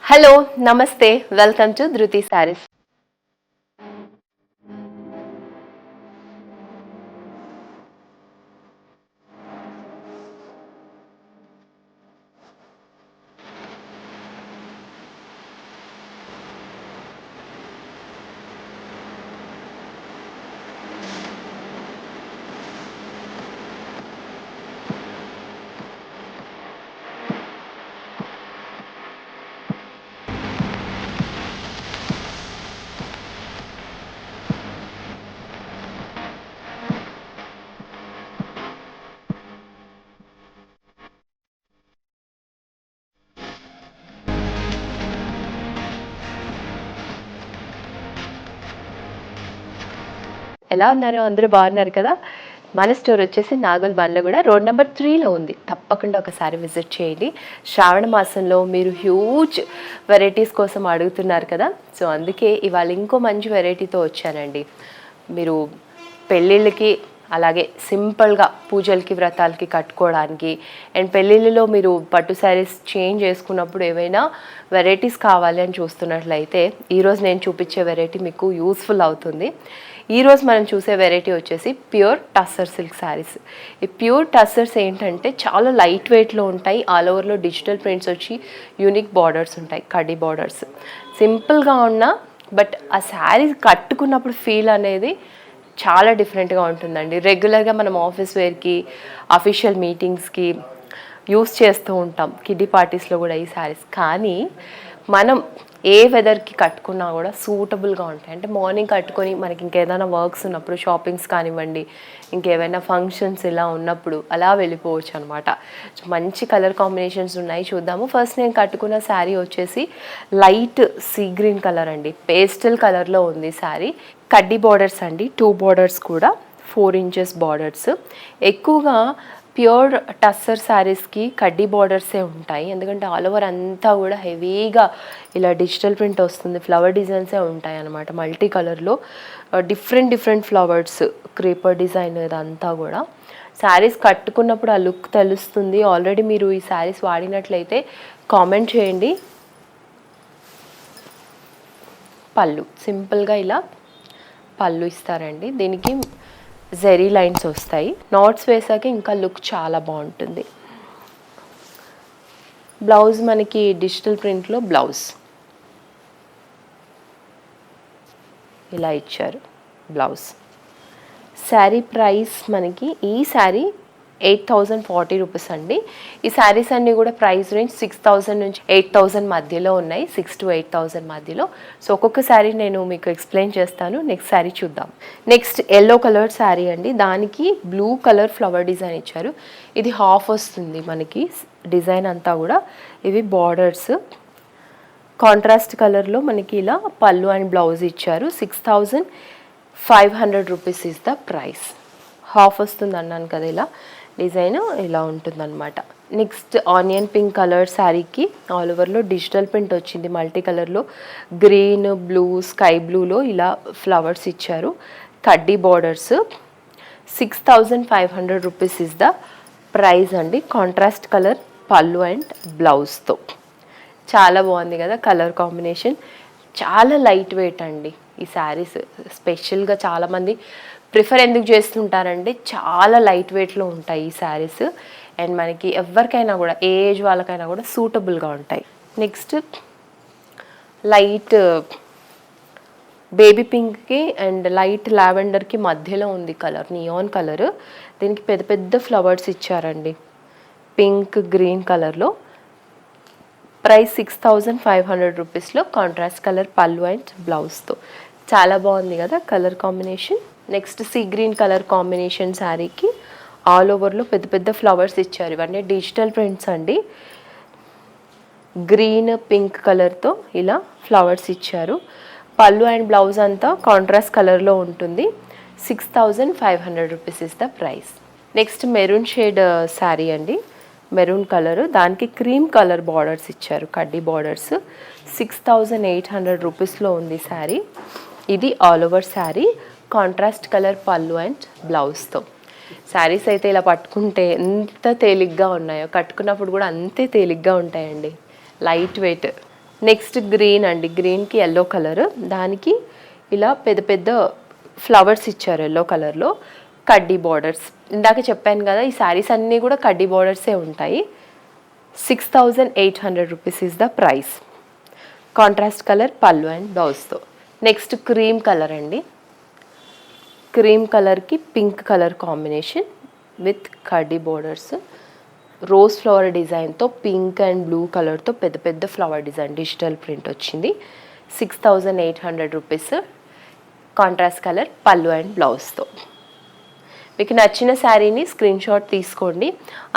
Hello నమస్తే welcome to ధృతి సారీస్. ఎలా ఉన్నారు? అందరూ బాగున్నారు కదా? మన స్టోర్ వచ్చేసి నాగోల్ బండ్లో కూడా రోడ్ నెంబర్ 3లో ఉంది. తప్పకుండా ఒకసారి విజిట్ చేయండి. శ్రావణ మాసంలో మీరు హ్యూజ్ వెరైటీస్ కోసం అడుగుతున్నారు కదా, సో అందుకే ఇవాళ ఇంకో మంచి వెరైటీతో వచ్చానండి. మీరు పెళ్ళిళ్ళకి అలాగే సింపుల్గా పూజలకి వ్రతాలకి కట్టుకోవడానికి అండ్ పెళ్ళిళ్ళలో మీరు పట్టు శారీస్ చేంజ్ చేసుకున్నప్పుడు ఏవైనా వెరైటీస్ కావాలి అని చూస్తున్నట్లయితే ఈరోజు నేను చూపించే వెరైటీ మీకు యూస్ఫుల్ అవుతుంది. ఈరోజు మనం చూసే వెరైటీ వచ్చేసి ప్యూర్ టస్సర్ సిల్క్ శారీస్. ఈ ప్యూర్ టస్సర్స్ ఏంటంటే చాలా లైట్ వెయిట్లో ఉంటాయి. ఆల్ ఓవర్లో డిజిటల్ ప్రింట్స్ వచ్చి యూనిక్ బార్డర్స్ ఉంటాయి, కడ్డీ బార్డర్స్. సింపుల్గా ఉన్న బట్ ఆ శారీ కట్టుకున్నప్పుడు ఫీల్ అనేది చాలా డిఫరెంట్గా ఉంటుందండి. రెగ్యులర్గా మనం ఆఫీస్ వేర్కి, అఫీషియల్ మీటింగ్స్కి యూస్ చేస్తూ ఉంటాం, కిడ్డీ పార్టీస్లో కూడా ఈ శారీస్. కానీ మనం ఏ వెదర్కి కట్టుకున్నా కూడా సూటబుల్గా ఉంటాయి. అంటే మార్నింగ్ కట్టుకొని మనకి ఇంకేదైనా వర్క్స్ ఉన్నప్పుడు, షాపింగ్స్ కానివ్వండి, ఇంకేమైనా ఫంక్షన్స్ ఇలా ఉన్నప్పుడు అలా వెళ్ళిపోవచ్చు అనమాట. మంచి కలర్ కాంబినేషన్స్ ఉన్నాయి, చూద్దాము. ఫస్ట్ నేను కట్టుకున్న శారీ వచ్చేసి లైట్ సీ గ్రీన్ కలర్ అండి, పేస్టల్ కలర్లో ఉంది శారీ. కడ్డీ బార్డర్స్ అండి, 2 బార్డర్స్ కూడా 4 ఇంచెస్ బార్డర్స్. ఎక్కువగా ప్యూర్ టస్సర్ శారీస్కి కడ్డీ బార్డర్సే ఉంటాయి, ఎందుకంటే ఆల్ ఓవర్ అంతా కూడా హెవీగా ఇలా డిజిటల్ ప్రింట్ వస్తుంది, ఫ్లవర్ డిజైన్సే ఉంటాయి అన్నమాట. మల్టీ కలర్లో డిఫరెంట్ ఫ్లవర్స్, క్రీపర్ డిజైన్ ఇదంతా కూడా. శారీస్ కట్టుకున్నప్పుడు ఆ లుక్ తెలుస్తుంది. ఆల్రెడీ మీరు ఈ శారీస్ వాడినట్లయితే కామెంట్ చేయండి. పళ్ళు సింపుల్గా ఇలా పళ్ళు ఇస్తారండి. దీనికి జెరీ లైన్స్ వస్తాయి. నాట్స్ వేసాక ఇంకా లుక్ చాలా బాగుంటుంది. బ్లౌజ్ మనకి డిజిటల్ ప్రింట్లో బ్లౌజ్ ఇలా ఇచ్చారు బ్లౌజ్. శారీ ప్రైస్ మనకి ఈ శారీ 8,040 రూపీస్ అండి. ఈ శారీస్ అన్నీ కూడా ప్రైస్ రేంజ్ 6,000 నుంచి 8,000 మధ్యలో ఉన్నాయి, 6,000 to 8,000 మధ్యలో. సో ఒక్కొక్క శారీ నేను మీకు ఎక్స్ప్లెయిన్ చేస్తాను. నెక్స్ట్ శారీ చూద్దాం. నెక్స్ట్ ఎల్లో కలర్ శారీ అండి, దానికి బ్లూ కలర్ ఫ్లవర్ డిజైన్ ఇచ్చారు. ఇది హాఫ్ వస్తుంది మనకి డిజైన్ అంతా కూడా. ఇవి బార్డర్స్ కాంట్రాస్ట్ కలర్లో మనకి ఇలా పళ్ళు అండ్ బ్లౌజ్ ఇచ్చారు. 6,500 rupees is the price. Half వస్తుంది అన్నాను కదా, ఇలా డిజైన్ ఇలా ఉంటుందన్నమాట. నెక్స్ట్ ఆనియన్ పింక్ కలర్ శారీకి ఆల్ ఓవర్లో డిజిటల్ ప్రింట్ వచ్చింది, మల్టీ కలర్లో గ్రీన్, బ్లూ, స్కై బ్లూలో ఇలా ఫ్లవర్స్ ఇచ్చారు. కడ్డీ borders. 6,500 rupees is the price అండి. కాంట్రాస్ట్ కలర్ పళ్ళు అండ్ బ్లౌజ్తో. చాలా బాగుంది కదా కలర్ కాంబినేషన్. చాలా లైట్ వెయిట్ అండి ఈ శారీస్. స్పెషల్గా చాలామంది ప్రిఫర్ ఎందుకు చేస్తుంటారంటే చాలా లైట్ వెయిట్లో ఉంటాయి ఈ శారీస్. అండ్ మనకి ఎవరికైనా కూడా, ఏ ఏజ్ వాళ్ళకైనా కూడా సూటబుల్గా ఉంటాయి. నెక్స్ట్ లైట్ బేబీ పింక్కి అండ్ లైట్ లావెండర్కి మధ్యలో ఉంది కలర్, నియాన్ కలర్. దీనికి పెద్ద పెద్ద ఫ్లవర్స్ ఇచ్చారండి పింక్ గ్రీన్ కలర్లో. ప్రైస్ 6,500 రూపీస్లో. కాంట్రాస్ట్ కలర్ పళ్ళు అండ్ బ్లౌజ్తో. చాలా బాగుంది కదా colour combination. Next see green colour combination శారీకి ఆల్ ఓవర్లో పెద్ద పెద్ద ఫ్లవర్స్ ఇచ్చారు. ఇవన్నీ డిజిటల్ ప్రింట్స్ అండి. గ్రీన్ పింక్ కలర్తో ఇలా ఫ్లవర్స్ ఇచ్చారు. పళ్ళు అండ్ బ్లౌజ్ అంతా కాంట్రాస్ట్ కలర్లో ఉంటుంది. 6,500 rupees is the price. Next maroon shade sari అండి, మెరూన్ కలర్, దానికి క్రీమ్ కలర్ బార్డర్స్ ఇచ్చారు, కడ్డీ బార్డర్స్. 6,800 రూపీస్లో ఉంది శారీ. ఇది all over sari, contrast colour పళ్ళు అండ్ బ్లౌజ్తో. శారీస్ అయితే ఇలా పట్టుకుంటే ఎంత తేలిగ్గా ఉన్నాయో, కట్టుకున్నప్పుడు కూడా అంతే తేలిగ్గా ఉంటాయండి, లైట్ వెయిట్. నెక్స్ట్ గ్రీన్ అండి, గ్రీన్కి ఎల్లో కలర్, దానికి ఇలా పెద్ద పెద్ద ఫ్లవర్స్ ఇచ్చారు ఎల్లో కలర్లో, కడ్డీ బార్డర్స్. ఇందాక చెప్పాను కదా ఈ శారీస్ అన్నీ కూడా కడ్డీ బార్డర్సే ఉంటాయి. 6800 rupees is the price. Contrast colour పళ్ళు అండ్ బ్లౌజ్తో. నెక్స్ట్ క్రీమ్ కలర్ అండి, క్రీమ్ కలర్కి పింక్ కలర్ కాంబినేషన్ విత్ కడ్డీ బార్డర్స్, రోజ్ ఫ్లవర్ డిజైన్తో పింక్ అండ్ బ్లూ కలర్తో పెద్ద పెద్ద ఫ్లవర్ డిజైన్ డిజిటల్ ప్రింట్ వచ్చింది. 6800 రూపీస్. కాంట్రాస్ట్ కలర్ పళ్ళు అండ్ బ్లౌజ్తో. మీకు నచ్చిన శారీని స్క్రీన్ షాట్ తీసుకోండి.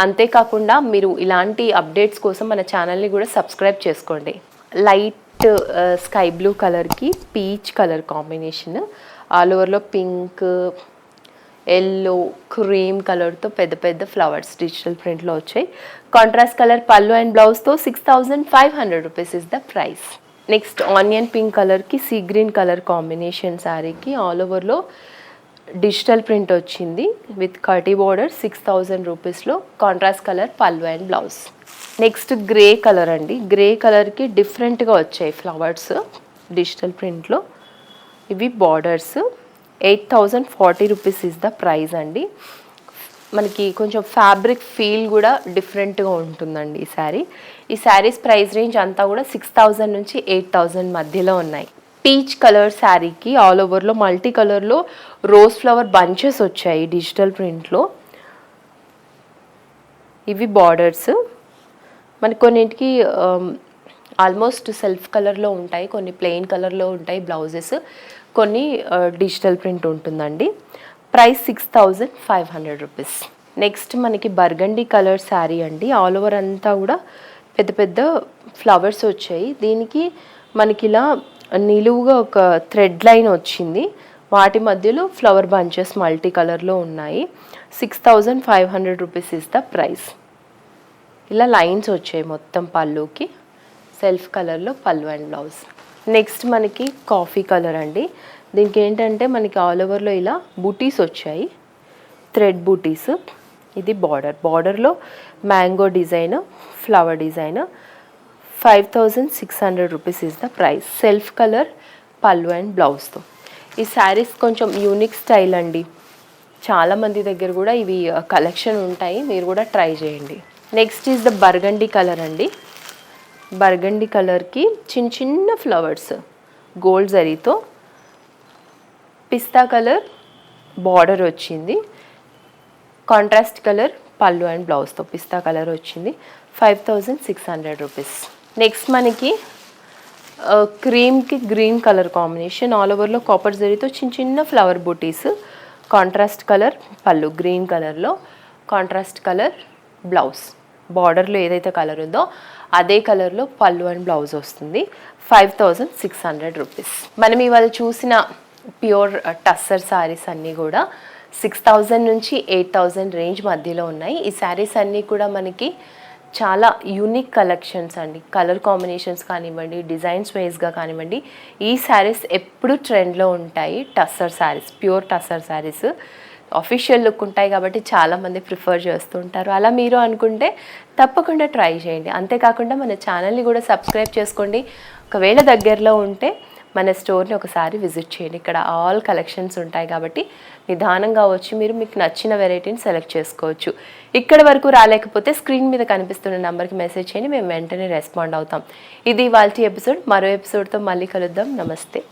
అంతేకాకుండా మీరు ఇలాంటి అప్డేట్స్ కోసం మన ఛానల్ని కూడా సబ్స్క్రైబ్ చేసుకోండి. లైట్ స్కై బ్లూ కలర్కి పీచ్ కలర్ కాంబినేషన్, ఆల్ ఓవర్లో పింక్, ఎల్లో, క్రీమ్ కలర్తో పెద్ద పెద్ద ఫ్లవర్స్ డిజిటల్ ప్రింట్లో వచ్చాయి. కాంట్రాస్ట్ కలర్ పళ్ళు అండ్ బ్లౌజ్తో 6500 rupees is the price. Next onion pink కలర్కి సీ గ్రీన్ కలర్ కాంబినేషన్ శారీకి ఆల్ ఓవర్లో డిజిటల్ ప్రింట్ వచ్చింది విత్ కర్టీ బోర్డర్. 6000 రూపీస్లో. కాంట్రాస్ట్ కలర్ పళ్ళు and blouse. Next grey colour అండి, గ్రే కలర్కి డిఫరెంట్గా వచ్చాయి ఫ్లవర్స్ డిజిటల్ ప్రింట్లో. ఇవి borders. 8040 rupees is the price అండి. మనకి కొంచెం ఫ్యాబ్రిక్ ఫీల్ కూడా డిఫరెంట్గా ఉంటుందండి ఈ శారీ. ఈ శారీస్ ప్రైస్ రేంజ్ అంతా కూడా 6000 నుంచి 8000 మధ్యలో ఉన్నాయి. పీచ్ కలర్ శారీకి ఆల్ ఓవర్లో మల్టీ కలర్లో రోజ్ ఫ్లవర్ బంచెస్ వచ్చాయి డిజిటల్ ప్రింట్లో. ఇవి బార్డర్స్. మనకి కొన్నింటికి ఆల్మోస్ట్ సెల్ఫ్ కలర్లో ఉంటాయి, కొన్ని ప్లెయిన్ కలర్లో ఉంటాయి బ్లౌజెస్, కొన్ని డిజిటల్ ప్రింట్ ఉంటుందండి. Price 6500 rupees. నెక్స్ట్ మనకి బర్గండీ కలర్ శారీ అండి, ఆల్ ఓవర్ అంతా కూడా పెద్ద పెద్ద ఫ్లవర్స్ వచ్చాయి. దీనికి మనకి ఇలా నిలువుగా ఒక థ్రెడ్ లైన్ వచ్చింది, వాటి మధ్యలో ఫ్లవర్ బంచెస్ మల్టీ కలర్లో ఉన్నాయి. 6500 రూపీస్ ఇస్ ద ప్రైస్. ఇలా లైన్స్ వచ్చాయి మొత్తం పళ్ళుకి, సెల్ఫ్ కలర్లో పళ్ళు అండ్ బ్లౌజ్. నెక్స్ట్ మనకి కాఫీ కలర్ అండి, దీనికి ఏంటంటే మనకి ఆల్ ఓవర్లో ఇలా బూటీస్ వచ్చాయి, థ్రెడ్ బూటీస్. ఇది బార్డర్, బార్డర్లో mango design, flower design. 5600 rupees is the price. Self colour పళ్ళు అండ్ బ్లౌజ్తో. ఈ శారీస్ కొంచెం యూనిక్ స్టైల్ అండి, చాలామంది దగ్గర కూడా ఇవి కలెక్షన్ ఉంటాయి, మీరు కూడా ట్రై చేయండి. Next is the burgundy colour అండి, బర్గండీ కలర్కి చిన్న చిన్న ఫ్లవర్స్ గోల్డ్ జరీతో, పిస్తా కలర్ బార్డర్ వచ్చింది, కాంట్రాస్ట్ కలర్ పళ్ళు అండ్ బ్లౌజ్తో పిస్తా కలర్ వచ్చింది. 5600 రూపీస్. నెక్స్ట్ మనకి క్రీమ్కి గ్రీన్ కలర్ కాంబినేషన్, ఆల్ ఓవర్లో కాపర్ జరీతో చిన్న చిన్న ఫ్లవర్ బూటీస్, కాంట్రాస్ట్ కలర్ పళ్ళు గ్రీన్ కలర్లో, కాంట్రాస్ట్ కలర్ బ్లౌజ్. బార్డర్లో ఏదైతే కలర్ ఉందో అదే కలర్లో పళ్ళు అండ్ బ్లౌజ్ వస్తుంది. 5600 రూపీస్. మనం ఇవాళ చూసిన ప్యూర్ టస్సర్ శారీస్ అన్నీ కూడా 6000 నుంచి 8000 రేంజ్ మధ్యలో ఉన్నాయి. ఈ శారీస్ అన్నీ కూడా మనకి చాలా యూనిక్ కలెక్షన్స్ అండి. కలర్ కాంబినేషన్స్ కానివ్వండి, డిజైన్స్ వైజ్గా కానివ్వండి, ఈ శారీస్ ఎప్పుడు ట్రెండ్లో ఉంటాయి. Tussar saris, pure tussar saris official look ఉంటాయి కాబట్టి చాలామంది ప్రిఫర్ చేస్తూ ఉంటారు. అలా మీరు అనుకుంటే తప్పకుండా ట్రై చేయండి. అంతేకాకుండా మన ఛానల్ని కూడా సబ్స్క్రైబ్ చేసుకోండి. ఒకవేళ దగ్గరలో ఉంటే మన స్టోర్ని ఒకసారి విజిట్ చేయండి. ఇక్కడ ఆల్ కలెక్షన్స్ ఉంటాయి కాబట్టి నిదానంగా వచ్చి మీకు నచ్చిన వెరైటీని సెలెక్ట్ చేసుకోవచ్చు. ఇక్కడ వరకు రాలేకపోతే స్క్రీన్ మీద కనిపిస్తున్న నెంబర్కి మెసేజ్ చేయండి, మేము వెంటనే రెస్పాండ్ అవుతాం. ఇది ఇవాల్టి ఎపిసోడ్. మరో ఎపిసోడ్తో మళ్ళీ కలుద్దాం. నమస్తే.